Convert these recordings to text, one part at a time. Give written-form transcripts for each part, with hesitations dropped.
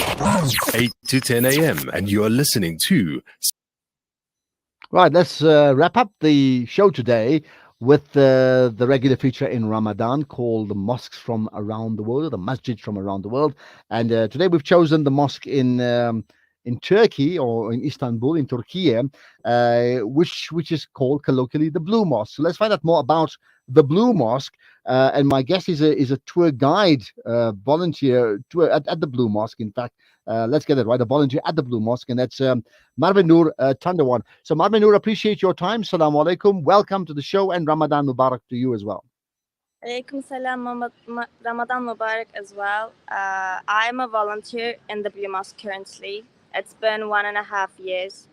8 to 10 a.m. and you are listening to Right, let's wrap up the show today with the regular feature in Ramadan called the Mosques from Around the World, the Masjids from Around the World. And today we've chosen the mosque in Turkey or in Istanbul, in Turkey, which is called colloquially the Blue Mosque. So let's find out more about the Blue Mosque. And my guest is a tour guide, volunteer tour at the Blue Mosque. In fact, let's get it right, a volunteer at the Blue Mosque, and that's Marve Noor Tandawan. So Marve Noor, appreciate your time. Assalamu alaikum. Welcome to the show, and Ramadan Mubarak to you as well. Alaikum salam, Ramadan Mubarak as well. I'm a volunteer in the Blue Mosque currently. It's been 1.5 years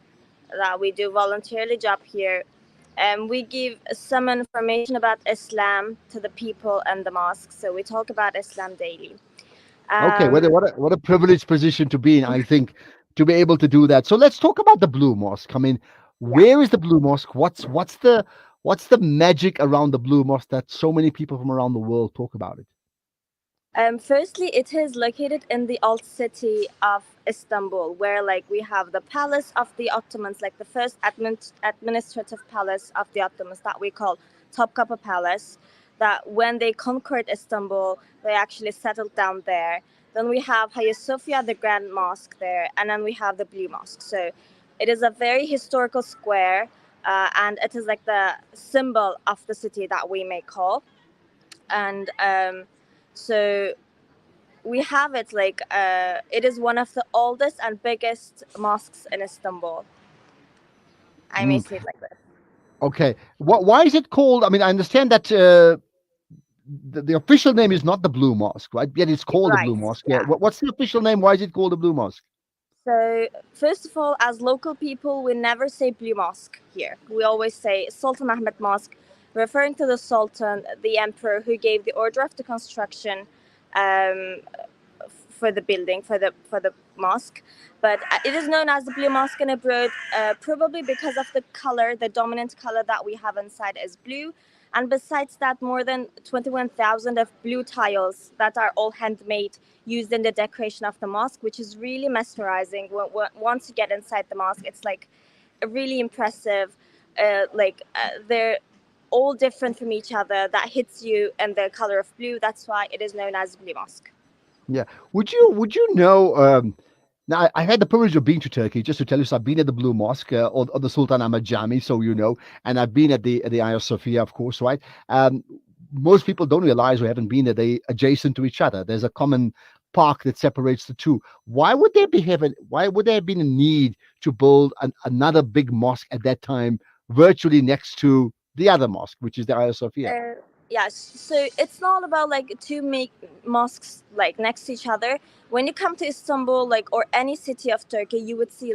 that we do voluntarily job here. And we give some information about Islam to the people and the mosque. So we talk about Islam daily. Okay, what a privileged position to be in, I think, to be able to do that. So let's talk about the Blue Mosque. I mean, where is the Blue Mosque? What's the magic around the Blue Mosque that so many people from around the world talk about it? Firstly, it is located in the old city of Istanbul, where we have the palace of the Ottomans, like the first administrative palace of the Ottomans that we call Topkapı Palace. That when they conquered Istanbul, they actually settled down there. Then we have Hagia Sophia, the Grand Mosque there, and then we have the Blue Mosque. So it is a very historical square, and it is like the symbol of the city that we may call. And so we have it it is one of the oldest and biggest mosques in Istanbul. I may say it like this. Okay. Why is it called? I mean, I understand that the official name is not the Blue Mosque, right? Yet it's called the Blue Mosque. Yeah. What's the official name? Why is it called the Blue Mosque? So, first of all, as local people, we never say Blue Mosque here. We always say Sultan Ahmed Mosque, referring to the Sultan, the emperor who gave the order of the construction for the building, for the mosque. But it is known as the Blue Mosque in abroad, probably because of the color, the dominant color that we have inside is blue. And besides that, more than 21,000 of blue tiles that are all handmade, used in the decoration of the mosque, which is really mesmerizing. Once you get inside the mosque, it's really impressive. They're all different from each other. That hits you in the color of blue. That's why it is known as Blue Mosque. Yeah. Would you know? Now, I had the privilege of being to Turkey. Just to tell you, so I've been at the Blue Mosque or the Sultan Ahmed Camii, so you know, and I've been at the Hagia Sophia, of course, right? Most people don't realize, or haven't been there, they adjacent to each other. There's a common park that separates the two. Why would there have been a need to build another big mosque at that time, virtually next to the other mosque, which is the Hagia Sophia? Yes, so it's not about to make mosques next to each other. When you come to Istanbul, or any city of Turkey, you would see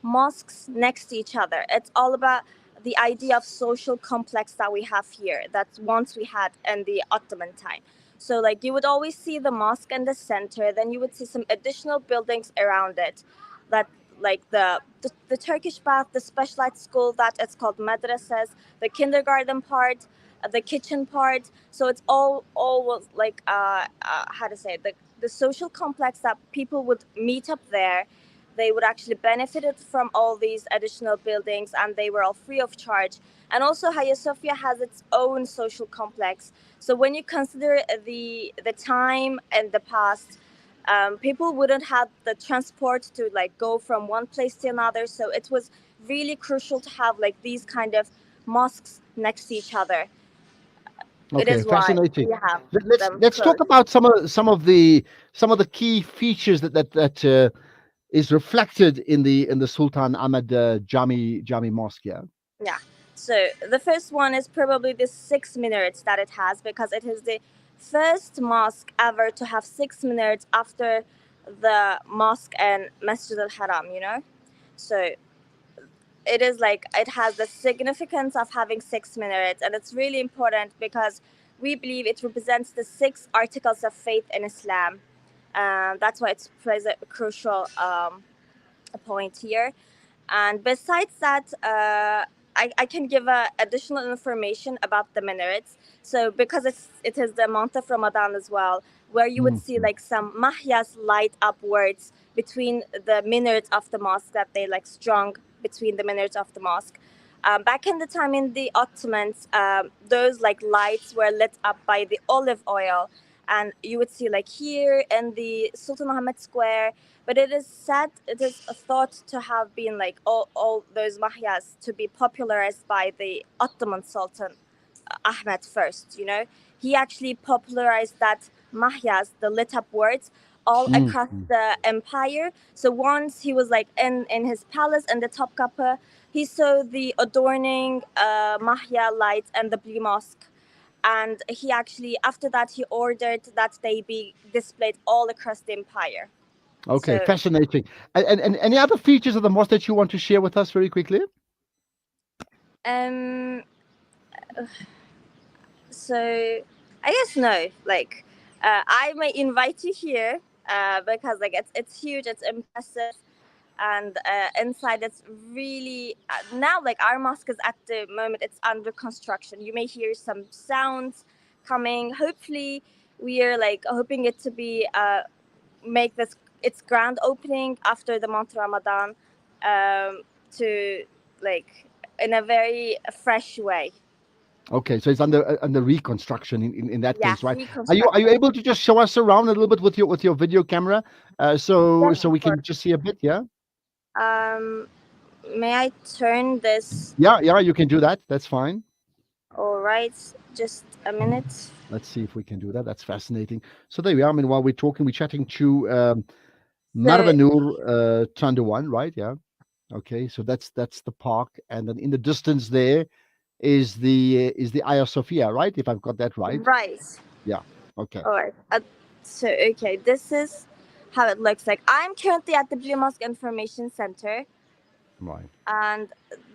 mosques next to each other. It's all about the idea of social complex that we have here, that once we had in the Ottoman time. So you would always see the mosque in the center, then you would see some additional buildings around it, that the Turkish bath, the specialized school that it's called madrasas, the kindergarten part, the kitchen part. So it's all was how to say it, the social complex that people would meet up there. They would actually benefited from all these additional buildings, and they were all free of charge. And also Hagia Sophia has its own social complex. So when you consider the time and the past, people wouldn't have the transport to go from one place to another. So it was really crucial to have these kind of mosques next to each other. It Okay, is why fascinating. we have Let's them talk about some of the key features that is reflected in the Sultan Ahmed Jami Mosque. Yeah. So the first one is probably the 6 minarets that it has, because it is the first mosque ever to have 6 minarets after the mosque and Masjid al-Haram, So it is it has the significance of having 6 minarets, and it's really important because we believe it represents the 6 articles of faith in Islam. That's why it plays a crucial point here. And besides that, I can give additional information about the minarets. So because it is the month of Ramadan as well, where you would see Mhm. like some mahyas light upwards between the minarets of the mosque, that they like strung between the minarets of the mosque. Back in the time in the Ottomans, those like lights were lit up by the olive oil, and you would see like here in the Sultan Ahmed Square. But it is said, it is thought to have been like all those mahyas to be popularized by the Ottoman Sultan Ahmed first. You know, he actually popularized that mahyas, the lit up words, all across Mhm. the empire. So once he was like in his palace in the Topkapi, he saw the adorning mahya lights and the Blue Mosque. And he actually, after that, he ordered that they be displayed all across the empire. Okay, So, fascinating. And any other features of the mosque that you want to share with us very quickly? um, so I guess no. Like, I may invite you here because like it's huge, it's impressive, and inside it's really now like our mosque is at the moment it's under construction. You may hear some sounds coming. Hopefully, we are like hoping it to be make this its grand opening after the month Ramadan, to like in a very fresh way. Okay, so it's under reconstruction in that Yeah, case, right? Are you reconstruction. able to just show us around a little bit with your video camera, Yes, so of we course. can just see a bit? Yeah, Um, may I turn this? yeah, you can do that. That's fine. All right, just a minute. Let's see if we can do that. That's fascinating. So there we are. I mean, while we're talking, we're chatting to So Marvanur Chanduwan, right? Yeah. Okay, so that's the park, and then in the distance there is the Hagia Sophia, right? If I've got that right. right. Yeah. Okay. All right. So okay, this is how it looks like. I'm currently at the Blue Mosque Information Center, Right. and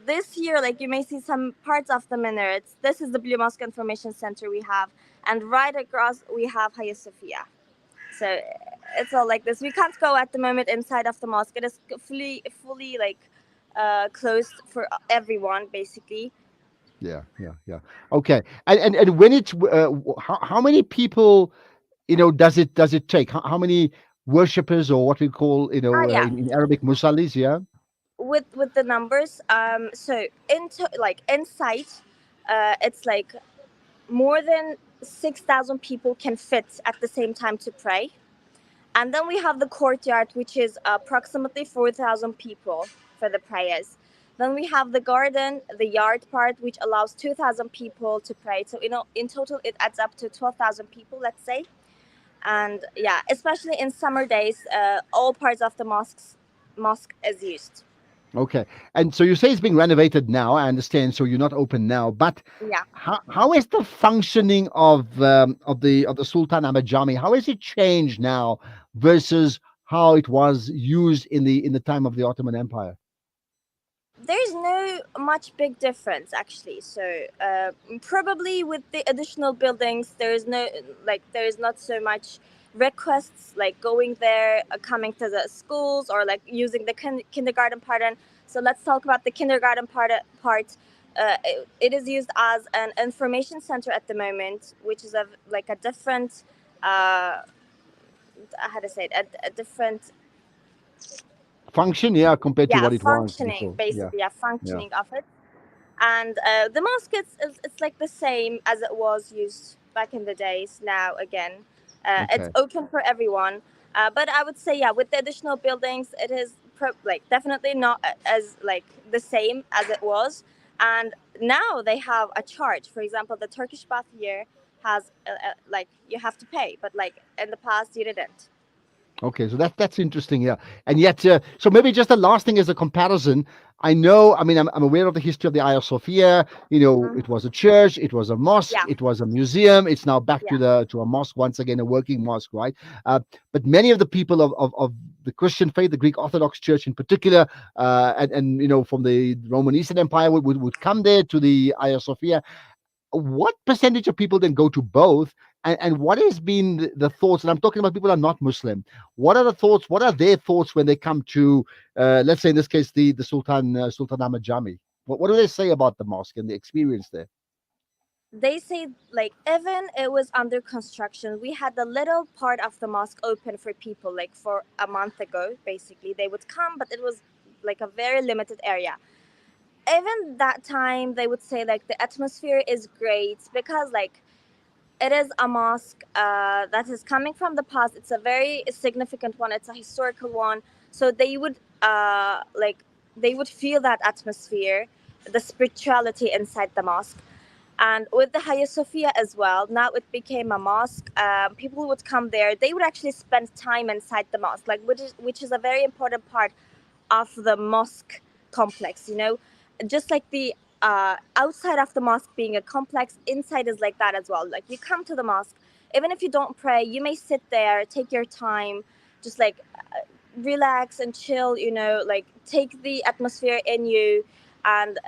this year, like you may see some parts of the minarets. This is the Blue Mosque Information Center we have, and right across we have Hagia Sophia. So it's all like this. We can't go at the moment inside of the mosque. It is fully like closed for everyone, basically. Yeah. Yeah. Yeah. Okay. And when it's how many people does it take? How many worshippers, or what we call Yeah, in Arabic musallis? Yeah. with the numbers. So into like inside, it's like more than 6,000 people can fit at the same time to pray. And then we have the courtyard, which is approximately 4,000 people for the prayers. Then we have the garden, the yard part, which allows 2,000 people to pray. So, in total, it adds up to 12,000 people, let's say. And yeah, especially in summer days, all parts of the mosque is used. Okay. And so you say it's being renovated now. I understand. So you're not open now, but Yeah. how is the functioning of the Sultan Ahmed Jami? How has it changed now versus how it was used in the time of the Ottoman Empire? There's no much big difference actually. So probably with the additional buildings, there is not so much requests like going there, coming to the schools or like using the kindergarten part. And so let's talk about the kindergarten part. It is used as an information center at the moment, which is like a different, how to say it, a different, Function, yeah, compared to yeah, what it was functioning, before. Yeah. basically, yeah, Yeah. functioning of it. And the mosque it's like the same as it was used back in the days. Now again, it's Okay. open for everyone. But I would say, yeah, with the additional buildings, it is like definitely not as like the same as it was. And now they have a charge. For example, the Turkish bath here has like you have to pay, but like in the past you didn't. Okay, so that's interesting, yeah. And yet, so maybe just the last thing as a comparison. I mean, I'm aware of the history of the Hagia Sophia. It Mhm. was a church, it was a mosque, Yeah, it was a museum. It's now back yeah, to a mosque once again, a working mosque, right? But many of the people of the Christian faith, the Greek Orthodox Church in particular, and from the Roman Eastern Empire would come there to the Hagia Sophia. What percentage of people then go to both, and what has been the thoughts, and I'm talking about people who are not Muslim, what are the thoughts, what are their thoughts when they come to let's say in this case the Sultan Ahmed Jami? What do they say about the mosque and the experience there? they say like even it was under construction, we had the little part of the mosque open for people like for a month ago. Basically they would come, but it was like a very limited area. Even that time they would say like the atmosphere is great because like it is a mosque that is coming from the past. It's a very significant one, it's a historical one, so they would like they would feel that atmosphere, the spirituality inside the mosque. And with the Hagia Sophia as well, now it became a mosque. People would come there. They would actually spend time inside the mosque, like which is a very important part of the mosque complex. Just like the outside of the mosque being a complex, inside is like that as well. Like you come to the mosque, even if you don't pray, you may sit there, take your time, just like relax and chill. Like take the atmosphere in you, and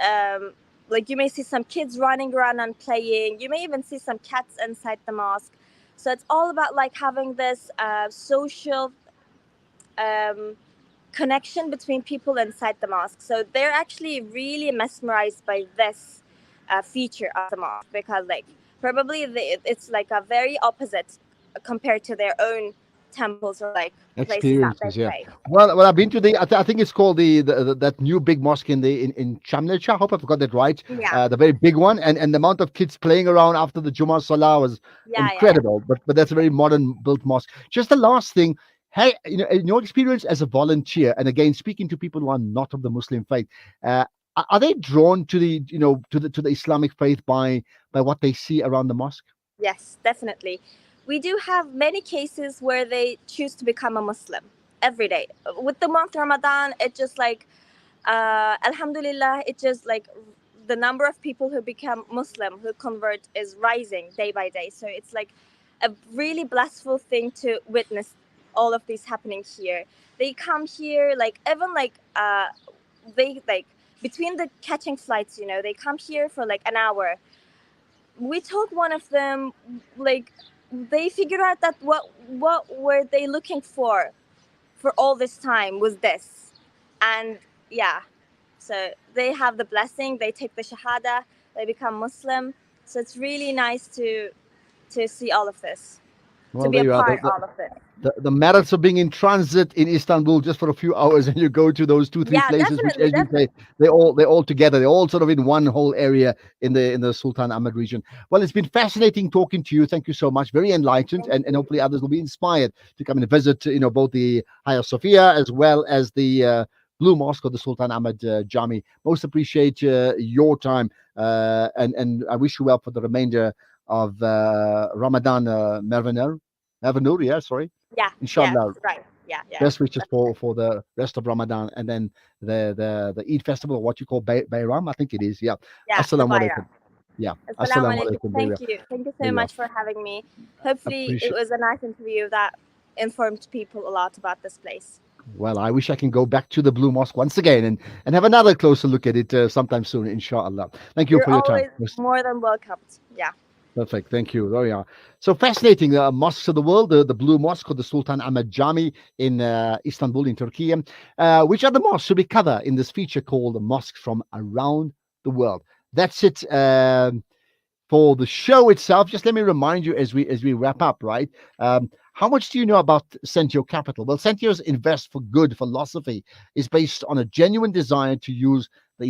like you may see some kids running around and playing. You may even see some cats inside the mosque. So it's all about like having this social um, connection between people inside the mosque. So they're actually really mesmerized by this feature of the mosque because like probably it's like a very opposite compared to their own temples or like places that they Experiences, yeah. pray. Well, I've been to I think it's called the that new big mosque in Camii. I hope I forgot that right. Yeah, The very big one, and the amount of kids playing around after the Jummah Salah was yeah. incredible. But that's a very modern built mosque. Just the last thing, hey, in your experience as a volunteer, and again speaking to people who are not of the Muslim faith, are they drawn to the to the Islamic faith by what they see around the mosque? Yes, definitely. We do have many cases where they choose to become a Muslim every day. With the month Ramadan, it just like, Alhamdulillah, it just like the number of people who become Muslim, who convert, is rising day by day. So it's like a really blissful thing to witness all of this happening here. They come here, like, even like, they like, between the catching flights, they come here for like an hour. We told one of them, like, they figured out that what were they looking for all this time was this. And yeah, so they have the blessing, they take the shahada, they become Muslim. So it's really nice to see all of this, to Well, be there a you are. part of all of it. The merits of being in transit in Istanbul just for a few hours, and you go to those three Yeah, places, which, definitely, as you say, definitely. they're all together. They're all sort of in one whole area in the Sultan Ahmed region. Well, it's been fascinating talking to you. Thank you so much. Very enlightened, Thank and you. hopefully others will be inspired to come and visit. Both the Hagia Sophia as well as the Blue Mosque or the Sultan Ahmed Camii. Most appreciate your time, and I wish you well for the remainder of Ramadan. Mervanur, yeah, sorry. Yeah, yeah, Inshallah, right. Yeah, yeah. best wishes for the rest of Ramadan, and then the Eid festival, or what you call Bayram, I think it is. Yeah. Yeah, the Assalamu Bayram. alaikum. Yeah. Assalamu Assalamu alaikum. alaikum. There you Thank are. you. Thank you There so you are. much for having me. Hopefully, it Appreciate. was a nice interview that informed people a lot about this place. Well, I wish I can go back to the Blue Mosque once again and have another closer look at it sometime soon, inshallah. Thank you You're for your time. always more than welcomed. Yeah. Perfect. Thank you. There we are. So fascinating. Mosques of the world, the Blue Mosque or the Sultan Ahmed Camii in Istanbul in Turkey. Which other mosques should we cover in this feature called Mosques from Around the World? That's it for the show itself. Just let me remind you as we wrap up, right? How much do you know about Sentio Capital? Well, Sentio's Invest for Good philosophy is based on a genuine desire to use their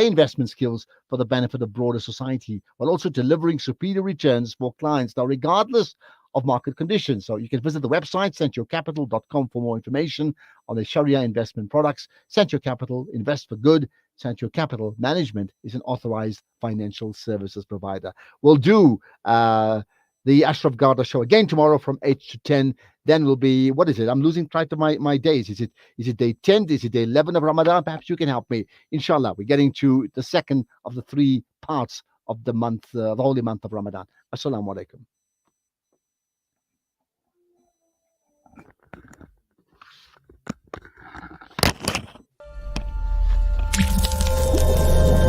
investment skills for the benefit of broader society, while also delivering superior returns for clients. Now, regardless of market conditions. So you can visit the website, sentiocapital.com, for more information on the Sharia investment products. Sentio Capital, invest for good. Sentio Capital Management is an authorized financial services provider. We'll do the Ashraf Garda show again tomorrow from 8 to 10. Then will be, what is it? I'm losing track of my days. Is it day 10? Is it day 11 of Ramadan? Perhaps you can help me. Inshallah, we're getting to the second of the 3 parts of the month, the holy month of Ramadan. Assalamu alaikum.